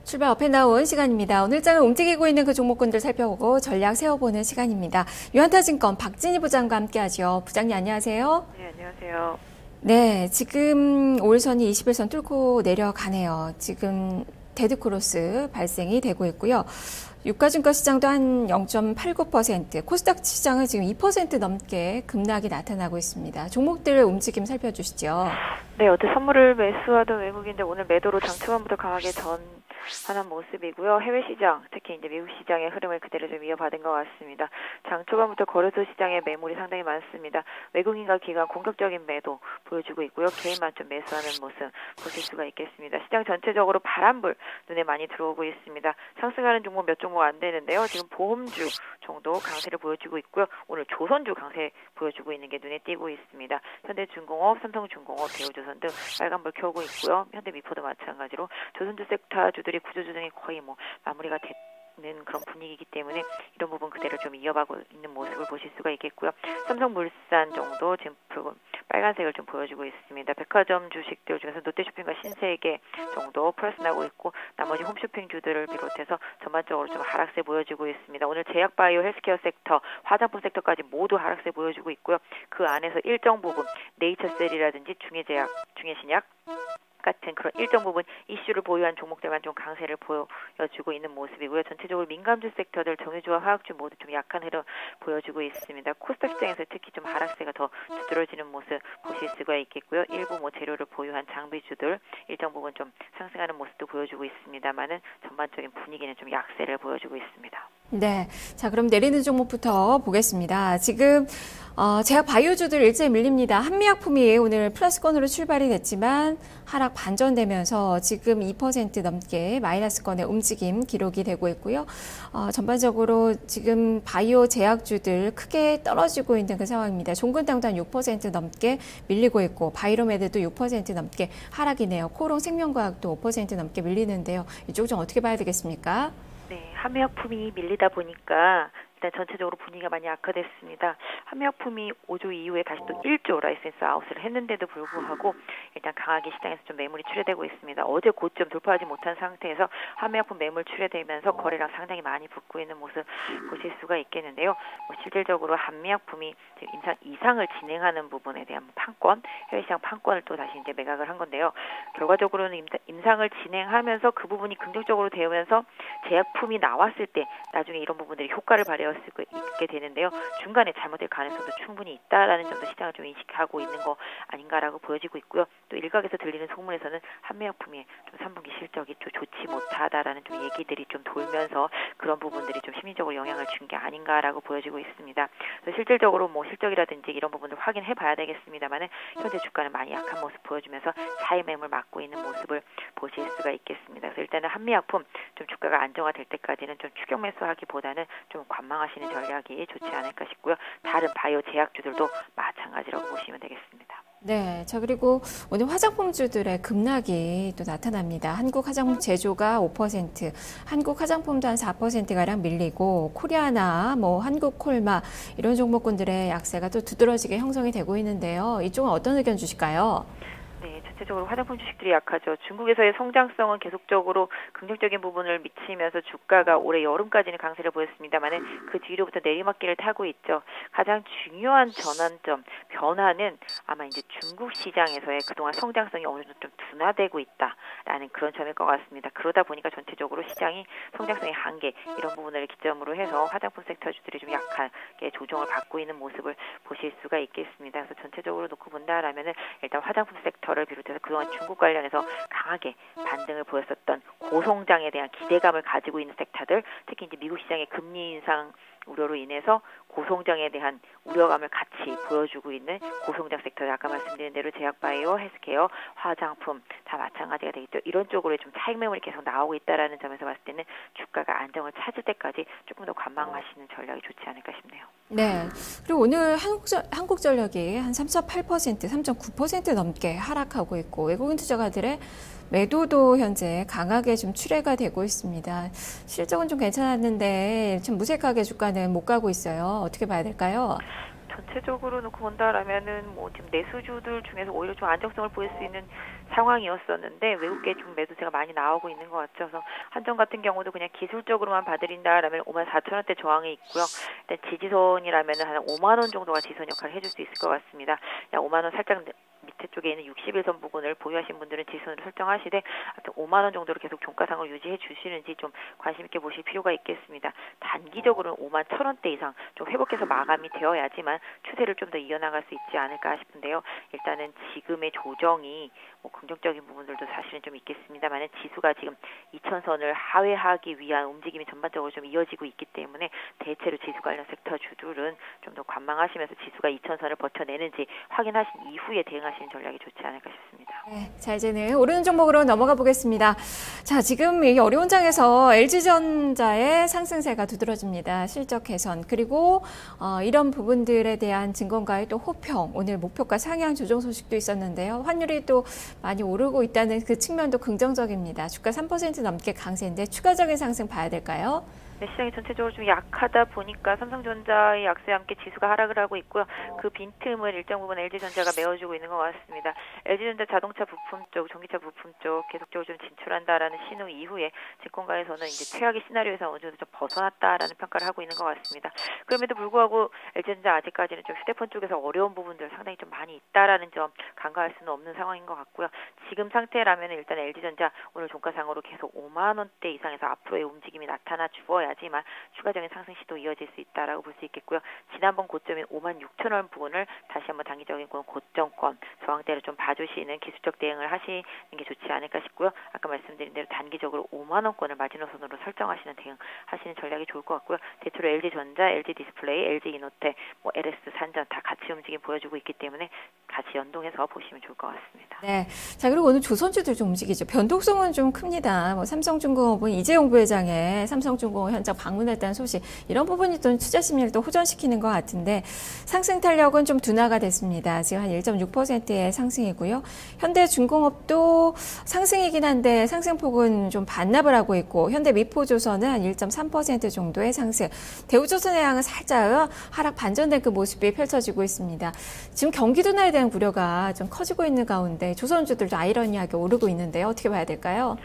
출발 업앤다운 시간입니다. 오늘 장을 움직이고 있는 그 종목군들 살펴보고 전략 세워보는 시간입니다. 유한타증권 박진희 부장과 함께하죠. 부장님 안녕하세요. 네, 안녕하세요. 네, 지금 5일선이 20일선 뚫고 내려가네요. 지금 데드크로스 발생이 되고 있고요. 유가증권 시장도 한 0.89%, 코스닥 시장은 지금 2% 넘게 급락이 나타나고 있습니다. 종목들 움직임 살펴주시죠. 네, 어제 선물을 매수하던 외국인들 오늘 매도로 장 초반부터 강하게 전환한 모습이고요. 해외 시장, 특히 이제 미국 시장의 흐름을 그대로 좀 이어받은 것 같습니다. 장 초반부터 거래소 시장에 매물이 상당히 많습니다. 외국인과 기관 공격적인 매도 보여주고 있고요. 개인만 좀 매수하는 모습 보실 수가 있겠습니다. 시장 전체적으로 바람불 눈에 많이 들어오고 있습니다. 상승하는 종목 몇 종목 안 되는데요. 지금 보험주 정도 강세를 보여주고 있고요. 오늘 조선주 강세 보여주고 있는 게 눈에 띄고 있습니다. 현대중공업, 삼성중공업, 대우조선 등 빨간불 켜고 있고요. 현대미포도 마찬가지로 조선주 섹터주들이 구조조정이 거의 마무리가 됐는 그런 분위기이기 때문에 이런 부분 그대로 좀 이어가고 있는 모습을 보실 수가 있겠고요. 삼성물산 정도 지금 빨간색을 좀 보여주고 있습니다. 백화점 주식들 중에서 롯데쇼핑과 신세계 정도 플러스 나고 있고 나머지 홈쇼핑주들을 비롯해서 전반적으로 좀 하락세 보여주고 있습니다. 오늘 제약바이오 헬스케어 섹터, 화장품 섹터까지 모두 하락세 보여주고 있고요. 그 안에서 일정 부분 네이처셀이라든지 중해제약, 중해신약 같은 그런 일정 부분 이슈를 보유한 종목들만 좀 강세를 보여주고 있는 모습이고요. 전체적으로 민감주 섹터들, 정유주와 화학주 모두 좀 약한 흐름 보여주고 있습니다. 코스닥 시장에서 특히 좀 하락세가 더 두드러지는 모습 보실 수가 있겠고요. 일부 재료를 보유한 장비주들 일정 부분 좀 상승하는 모습도 보여주고 있습니다만은 전반적인 분위기는 좀 약세를 보여주고 있습니다. 네, 자 그럼 내리는 종목부터 보겠습니다. 지금 제약 바이오주들 일제히 밀립니다. 한미약품이 오늘 플러스권으로 출발이 됐지만 하락 반전되면서 지금 2% 넘게 마이너스권의 움직임 기록이 되고 있고요. 전반적으로 지금 바이오 제약주들 크게 떨어지고 있는 그 상황입니다. 종근당도 한 6% 넘게 밀리고 있고 바이로메드도 6% 넘게 하락이네요. 코롱 생명과학도 5% 넘게 밀리는데요. 이쪽 좀 어떻게 봐야 되겠습니까? 네, 한미약품이 밀리다 보니까 일단 전체적으로 분위기가 많이 악화됐습니다. 한미약품이 5조 이후에 다시 또 1조 라이센스 아웃을 했는데도 불구하고 일단 강하게 시장에서 좀 매물이 출회되고 있습니다. 어제 고점 돌파하지 못한 상태에서 한미약품 매물 출회되면서 거래량 상당히 많이 붙고 있는 모습 보실 수가 있겠는데요. 실질적으로 한미약품이 이상을 진행하는 부분에 대한 판권, 해외시장 판권을 또 다시 이제 매각을 한 건데요. 결과적으로는 임상을 진행하면서 그 부분이 긍정적으로 되면서 제약품이 나왔을 때 나중에 이런 부분들이 효과를 발휘할 수 있게 되는데요. 중간에 잘못될 가능성도 충분히 있다라는 점도 시장을 좀 인식하고 있는 거 아닌가라고 보여지고 있고요. 또 일각에서 들리는 소문에서는 한미약품이 좀 3분기 실적이 좀 좋지 못하다라는 좀 얘기들이 좀 돌면서 그런 부분들이 좀 심리적으로 영향을 준 게 아닌가라고 보여지고 있습니다. 그래서 실질적으로 실적이라든지 이런 부분을 확인해 봐야 되겠습니다만은 현재 주가는 많이 약한 모습 보여주면서 차익 매물 맞고 있는 모습을 보실 수가 있겠습니다. 그래서 일단은 한미약품 좀 주가가 안정화될 때까지는 좀 추격 매수하기보다는 좀 관망하시는 전략이 좋지 않을까 싶고요. 다른 바이오 제약주들도 마찬가지라고 보시면 되겠습니다. 네, 자 그리고 오늘 화장품주들의 급락이 또 나타납니다. 한국 화장품 제조가 5%, 한국 화장품도 한 4%가량 밀리고 코리아나 한국 콜마 이런 종목군들의 약세가 또 두드러지게 형성이 되고 있는데요. 이쪽은 어떤 의견 주실까요? 네, 전체적으로 화장품 주식들이 약하죠. 중국에서의 성장성은 계속적으로 긍정적인 부분을 미치면서 주가가 올해 여름까지는 강세를 보였습니다만은 그 뒤로부터 내리막길을 타고 있죠. 가장 중요한 전환점, 변화는 아마 이제 중국 시장에서의 그동안 성장성이 어느 정도 좀 둔화되고 있다라는 그런 점일 것 같습니다. 그러다 보니까 전체적으로 시장이 성장성의 한계 이런 부분을 기점으로 해서 화장품 섹터주들이 좀 약하게 조정을 받고 있는 모습을 보실 수가 있겠습니다. 그래서 전체적으로 놓고 본다라면은 일단 화장품 섹터를 비롯해서 그동안 중국 관련해서 강하게 반등을 보였었던 고성장에 대한 기대감을 가지고 있는 섹터들, 특히 이제 미국 시장의 금리 인상 우려로 인해서 고성장에 대한 우려감을 같이 보여주고 있는 고성장 섹터, 아까 말씀드린 대로 제약바이오, 헬스케어, 화장품 다 마찬가지가 되겠죠. 이런 쪽으로 좀 차익 매물이 계속 나오고 있다라는 점에서 봤을 때는 주가가 안정을 찾을 때까지 조금 더 관망하시는 전략이 좋지 않을까 싶네요. 네. 그리고 오늘 한국전력이 한 3.8%, 3.9% 넘게 하락하고 있고 외국인 투자가들의 매도도 현재 강하게 좀 출회가 되고 있습니다. 실적은 좀 괜찮았는데 좀 무색하게 주가는 못 가고 있어요. 어떻게 봐야 될까요? 전체적으로 놓고 본다라면은 지금 내수주들 중에서 오히려 좀 안정성을 보일 수 있는 상황이었었는데 외국계 중 매도세가 많이 나오고 있는 것 같죠. 그래서 한전 같은 경우도 그냥 기술적으로만 봐드린다라면 54,000원대 저항에 있고요. 일단 지지선이라면 한 5만 원 정도가 지지선 역할을 해줄 수 있을 것 같습니다. 약 5만 원 살짝 밑에 쪽에 있는 61선 부분을 보유하신 분들은 지지선으로 설정하시되 하여튼 5만 원 정도로 계속 종가상으로 유지해 주시는지 좀 관심 있게 보실 필요가 있겠습니다. 단기적으로는 5만 1,000원대 이상 좀 회복해서 마감이 되어야지만 추세를 좀 더 이어나갈 수 있지 않을까 싶은데요. 일단은 지금의 조정이 뭐 긍정적인 부분들도 사실은 좀 있겠습니다만 지수가 지금 2,000선을 하회하기 위한 움직임이 전반적으로 좀 이어지고 있기 때문에 대체로 지수 관련 섹터 주들은 좀 더 관망하시면서 지수가 2,000선을 버텨내는지 확인하신 이후에 대응하시는 전략이 좋지 않을까 싶습니다. 네, 자 이제는 오르는 종목으로 넘어가 보겠습니다. 자 지금 이 어려운 장에서 LG전자의 상승세가 두드러집니다. 실적 개선 그리고 이런 부분들에 대한 증권가의 또 호평, 오늘 목표가 상향 조정 소식도 있었는데요. 환율이 또 많이 오르고 있다는 그 측면도 긍정적입니다. 주가 3% 넘게 강세인데 추가적인 상승 봐야 될까요? 네, 시장이 전체적으로 좀 약하다 보니까 삼성전자의 약세와 함께 지수가 하락을 하고 있고요. 그 빈틈을 일정 부분 LG전자가 메워주고 있는 것 같습니다. LG전자 자동차 부품 쪽, 전기차 부품 쪽 계속적으로 좀 진출한다라는 신호 이후에 증권가에서는 이제 최악의 시나리오에서 어느 정도 좀 벗어났다라는 평가를 하고 있는 것 같습니다. 그럼에도 불구하고 LG전자 아직까지는 좀 휴대폰 쪽에서 어려운 부분들 상당히 좀 많이 있다라는 점 간과할 수는 없는 상황인 것 같고요. 지금 상태라면 일단 LG전자 오늘 종가상으로 계속 5만 원대 이상에서 앞으로의 움직임이 나타나 주어야 하지만 추가적인 상승 시도 이어질 수 있다라고 볼 수 있겠고요. 지난번 고점인 56,000원 부분을 다시 한번 단기적인 고점권 저항대를 좀 봐주시는 기술적 대응을 하시는 게 좋지 않을까 싶고요. 아까 말씀드린 대로 단기적으로 5만 원권을 마지노선으로 설정하시는 대응하시는 전략이 좋을 것 같고요. 대체로 LG전자, LG디스플레이, LG이노텍, 뭐 LS 산전 다 같이 움직임 보여주고 있기 때문에 같이 연동해서 보시면 좋을 것 같습니다. 네, 자 그리고 오늘 조선주들 좀 움직이죠. 변동성은 좀 큽니다. 뭐 삼성중공업은 이재용 부회장의 삼성중공업 현장 방문했다는 소식, 이런 부분이 또 투자 심리를 또 호전시키는 것 같은데 상승 탄력은 좀 둔화가 됐습니다. 지금 한 1.6%의 상승이고요. 현대중공업도 상승이긴 한데 상승폭은 좀 반납을 하고 있고 현대미포조선은 한 1.3% 정도의 상승, 대우조선해양은 살짝 하락 반전된 그 모습이 펼쳐지고 있습니다. 지금 경기 둔화에 대한 우려가 좀 커지고 있는 가운데 조선주들도 아이러니하게 오르고 있는데요. 어떻게 봐야 될까요?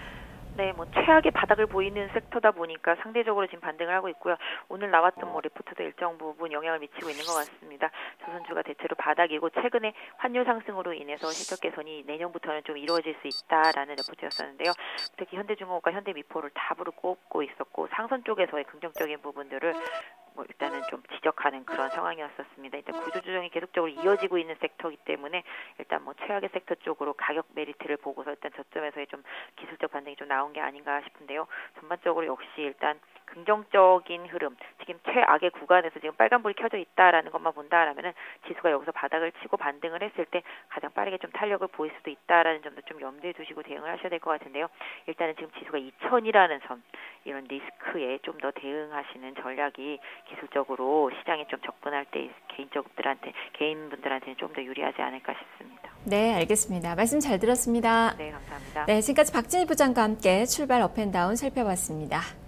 네, 뭐 최악의 바닥을 보이는 섹터다 보니까 상대적으로 지금 반등을 하고 있고요. 오늘 나왔던 뭐 리포트도 일정 부분 영향을 미치고 있는 것 같습니다. 조선주가 대체로 바닥이고 최근에 환율 상승으로 인해서 실적 개선이 내년부터는 좀 이루어질 수 있다라는 레포트였었는데요. 특히 현대중공업과 현대미포를 탑으로 꼽고 있었고 상선 쪽에서의 긍정적인 부분들을 뭐 일단은 좀 지적하는 그런 상황이었었습니다. 일단 구조조정이 계속적으로 이어지고 있는 섹터이기 때문에 일단 뭐 최악의 섹터 쪽으로 가격 메리트를 보고서 일단 저점에서의 좀 기술적 반등이 좀 나온 게 아닌가 싶은데요. 전반적으로 역시 일단 긍정적인 흐름, 지금 최악의 구간에서 지금 빨간불이 켜져 있다라는 것만 본다라면은 지수가 여기서 바닥을 치고 반등을 했을 때 가장 빠르게 좀 탄력을 보일 수도 있다라는 점도 좀 염두에 두시고 대응을 하셔야 될 것 같은데요. 일단은 지금 지수가 2000이라는 선, 이런 리스크에 좀 더 대응하시는 전략이 기술적으로 시장에 좀 접근할 때 개인분들한테는 좀 더 유리하지 않을까 싶습니다. 네, 알겠습니다. 말씀 잘 들었습니다. 네, 감사합니다. 네, 지금까지 박진희 부장과 함께 출발 업앤다운 살펴봤습니다.